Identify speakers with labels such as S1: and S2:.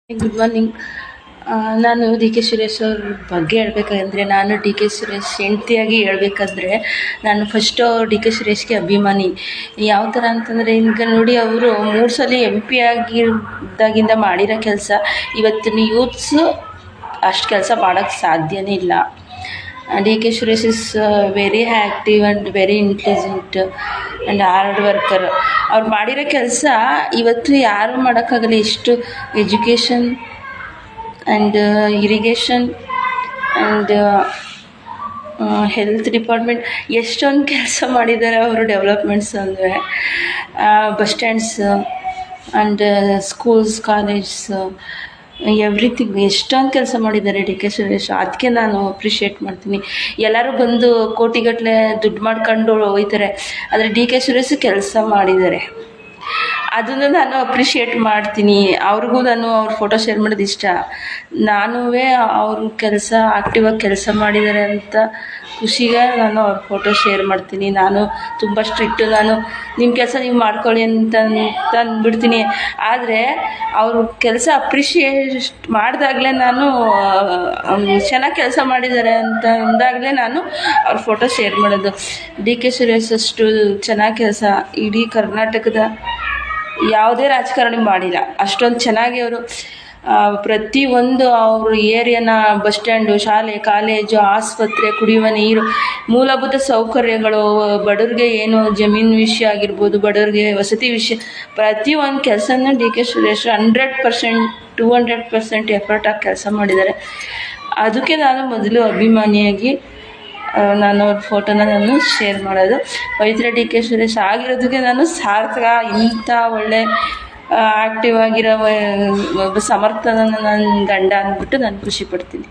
S1: Good morning. ನಾನು D K Suresh ಅವ್ರ ಬಗ್ಗೆ ಹೇಳ್ಬೇಕಂದ್ರೆ, ನಾನು ಡಿ ಕೆ ಸುರೇಶ್ ಹೆಂಡ್ತಿಯಾಗಿ ಹೇಳ್ಬೇಕಂದ್ರೆ, ನಾನು ಫಸ್ಟು ಡಿ ಕೆ ಸುರೇಶ್ಗೆ ಅಭಿಮಾನಿ. ಯಾವ ಥರ ಅಂತಂದರೆ, ಈಗ ನೋಡಿ, ಅವರು 3 ಸಲ MP ಆಗಿದ್ದಾಗಿಂದ ಮಾಡಿರೋ ಕೆಲಸ ಇವತ್ತಿನ ಯೂತ್ಸು ಅಷ್ಟು ಕೆಲಸ ಮಾಡೋಕ್ಕೆ ಸಾಧ್ಯನೇ ಇಲ್ಲ. D K Suresh is very active and very intelligent and hard worker. ಅವ್ರು ಮಾಡಿರೋ ಕೆಲಸ ಇವತ್ತು ಯಾರು ಮಾಡೋಕ್ಕಾಗಲ್ಲ. ಎಷ್ಟು education and irrigation and health department ಎಷ್ಟೊಂದು ಕೆಲಸ ಮಾಡಿದ್ದಾರೆ ಅವರು. ಡೆವಲಪ್ಮೆಂಟ್ಸ್ ಅಂದರೆ bus stands and schools, colleges, everything ಎಷ್ಟೊಂದು ಕೆಲಸ ಮಾಡಿದ್ದಾರೆ ಡಿ ಕೆ ಸುರೇಶ್. ಅದಕ್ಕೆ ನಾನು ಅಪ್ರಿಷಿಯೇಟ್ ಮಾಡ್ತೀನಿ. ಎಲ್ಲರೂ ಬಂದು ಕೋಟಿಗಟ್ಟಲೆ ದುಡ್ಡು ಮಾಡ್ಕೊಂಡು ಹೋಗ್ತಾರೆ, ಆದರೆ ಡಿ ಕೆ ಸುರೇಶ್ ಕೆಲಸ ಮಾಡಿದ್ದಾರೆ, ಅದನ್ನು ನಾನು ಅಪ್ರಿಷಿಯೇಟ್ ಮಾಡ್ತೀನಿ. ಅವ್ರಿಗೂ ನಾನು ಅವ್ರ ಫೋಟೋ ಶೇರ್ ಮಾಡೋದು ಇಷ್ಟ. ನಾನೂ ಅವರು ಆ್ಯಕ್ಟಿವಾಗಿ ಕೆಲಸ ಮಾಡಿದ್ದಾರೆ ಅಂತ ಖುಷಿಗೆ ನಾನು ಅವ್ರ ಫೋಟೋ ಶೇರ್ ಮಾಡ್ತೀನಿ. ನಾನು ತುಂಬ ಸ್ಟ್ರಿಕ್ಟು. ನಾನು ನಿಮ್ಮ ಕೆಲಸ ನೀವು ಮಾಡ್ಕೊಳ್ಳಿ ಅಂತ ಅಂದ್ಬಿಡ್ತೀನಿ. ಆದರೆ ಅವರು ಕೆಲಸ ಅಪ್ರಿಷಿಯೇಟ್ ಮಾಡಿದಾಗಲೇ, ನಾನು ಚೆನ್ನಾಗಿ ಕೆಲಸ ಮಾಡಿದ್ದಾರೆ ಅಂತ ಅಂದಾಗಲೇ ನಾನು ಅವ್ರ ಫೋಟೋ ಶೇರ್ ಮಾಡೋದು. ಡಿ ಕೆ ಸುರೇಶ್ ಅಷ್ಟು ಚೆನ್ನಾಗಿ ಕೆಲಸ ಇಡೀ ಕರ್ನಾಟಕದ ಯಾವುದೇ ರಾಜಕಾರಣಿ ಮಾಡಿಲ್ಲ. ಅಷ್ಟೊಂದು ಚೆನ್ನಾಗಿ ಅವರು ಪ್ರತಿಯೊಂದು ಅವ್ರ ಏರಿಯಾನ, ಬಸ್ ಸ್ಟ್ಯಾಂಡು, ಶಾಲೆ, ಕಾಲೇಜು, ಆಸ್ಪತ್ರೆ, ಕುಡಿಯುವ ನೀರು, ಮೂಲಭೂತ ಸೌಕರ್ಯಗಳು, ಬಡವ್ರಿಗೆ ಏನು ಜಮೀನು ವಿಷಯ ಆಗಿರ್ಬೋದು, ಬಡವ್ರಿಗೆ ವಸತಿ ವಿಷಯ, ಪ್ರತಿಯೊಂದು ಕೆಲಸನೂ ಡಿ ಕೆ ಸುರೇಶ್ 100%, 200% ಎಫರ್ಟ್ ಆಗಿ ಕೆಲಸ ಮಾಡಿದ್ದಾರೆ. ಅದಕ್ಕೆ ನಾನು ಮೊದಲು ಅಭಿಮಾನಿಯಾಗಿ ನಾನು ಅವ್ರ ಫೋಟೋನ ನಾನು ಶೇರ್ ಮಾಡೋದು. ಪವಿತ್ರ ಡಿ ಕೆ ಸುರೇಶ್ ಆಗಿರೋದಕ್ಕೆ ನಾನು ಸಾರ್ಥಕ. ಇಂಥ ಒಳ್ಳೆ ಆ್ಯಕ್ಟಿವ್ ಆಗಿರೋ ಒಬ್ಬ ಸಮರ್ಥನ ನನ್ನ ಗಂಡ ಅಂದ್ಬಿಟ್ಟು ನಾನು ಖುಷಿ ಪಡ್ತೀನಿ.